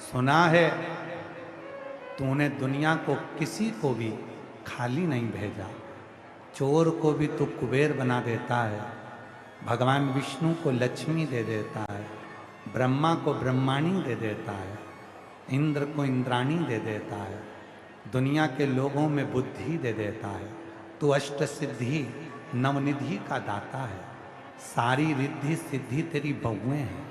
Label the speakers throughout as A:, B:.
A: सुना है तूने दुनिया को किसी को भी खाली नहीं भेजा, चोर को भी तू कुबेर बना देता है, भगवान विष्णु को लक्ष्मी दे देता है, ब्रह्मा को ब्रह्माणी दे देता है, इंद्र को इंद्राणी दे देता है, दुनिया के लोगों में बुद्धि दे देता है। तू अष्ट सिद्धि नवनिधि का दाता है, सारी रिद्धि सिद्धि तेरी बहुएं हैं,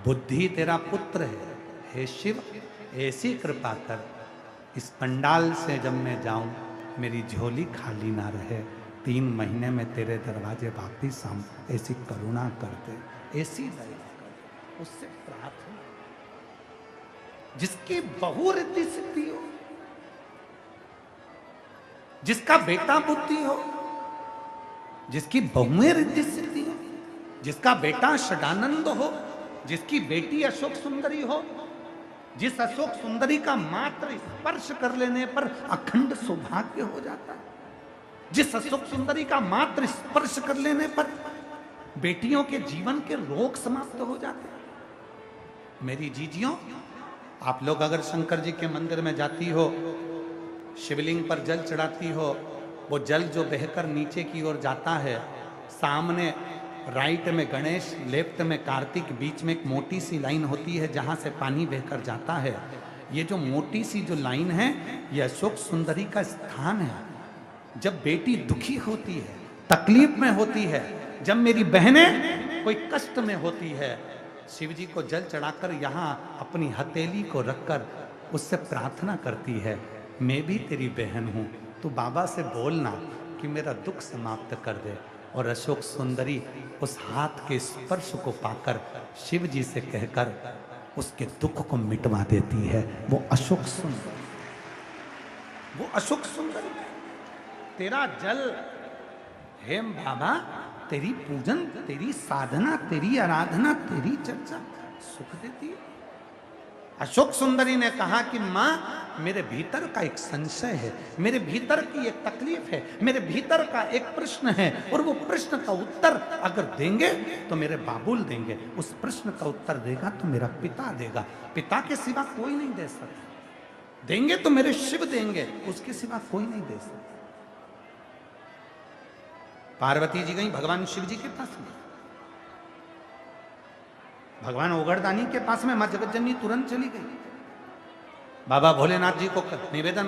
A: बुद्धि तेरा पुत्र है। हे शिव ऐसी कृपा कर, इस पंडाल से जब मैं जाऊं मेरी झोली खाली ना रहे, 3 महीने में तेरे दरवाजे वापिस आऊं, ऐसी करुणा कर दे, ऐसी दया कर, उससे प्रार्थना। जिसकी बहु रिद्धि सिद्धि हो, जिसका बेटा बुद्धि हो, जिसकी बहुएं रिद्धि सिद्धि हो, जिसका बेटा षडानंद हो, जिसकी बेटी अशोक सुंदरी हो, जिस अशोक सुंदरी का मात्र स्पर्श कर लेने पर अखंड सौभाग्य हो जाता है, जिस अशोक सुंदरी का मात्र स्पर्श कर लेने पर बेटियों के जीवन के रोग समाप्त हो जाते हैं। मेरी जीजियों, आप लोग अगर शंकर जी के मंदिर में जाती हो, शिवलिंग पर जल चढ़ाती हो, वो जल जो बहकर नीचे की ओर जाता है, सामने राइट में गणेश, लेफ्ट में कार्तिक, बीच में एक मोटी सी लाइन होती है जहां से पानी बहकर जाता है। ये जो मोटी सी जो लाइन है, ये अशोक सुंदरी का स्थान है। जब बेटी दुखी होती है, तकलीफ में होती है, जब मेरी बहनें कोई कष्ट में होती है, शिव जी को जल चढ़ाकर यहाँ अपनी हथेली को रखकर उससे प्रार्थना करती है, मैं भी तेरी बहन हूँ, तू बाबा से बोलना कि मेरा दुख समाप्त कर दे। और अशोक सुंदरी उस हाथ के स्पर्श को पाकर शिव जी से कहकर उसके दुख को मिटवा देती है। वो अशोक सुंदरी, वो अशोक सुंदरी। तेरा जल, हे बाबा, तेरी पूजन, तेरी साधना, तेरी आराधना, तेरी चर्चा सुख देती है। अशोक सुंदरी ने कहा कि माँ, मेरे भीतर का एक संशय है, मेरे भीतर की एक तकलीफ है, मेरे भीतर का एक प्रश्न है, और वो प्रश्न का उत्तर अगर देंगे तो मेरे बाबुल देंगे, उस प्रश्न का उत्तर देगा तो मेरा पिता देगा, पिता के सिवा कोई नहीं दे सकता, देंगे तो मेरे शिव देंगे, उसके सिवा कोई नहीं दे सकता। पार्वती जी गई भगवान शिव जी के पास में, भगवान ओगरदानी के पास में, मां जगत जननी तुरंत चली गई, बाबा भोलेनाथ जी को निवेदन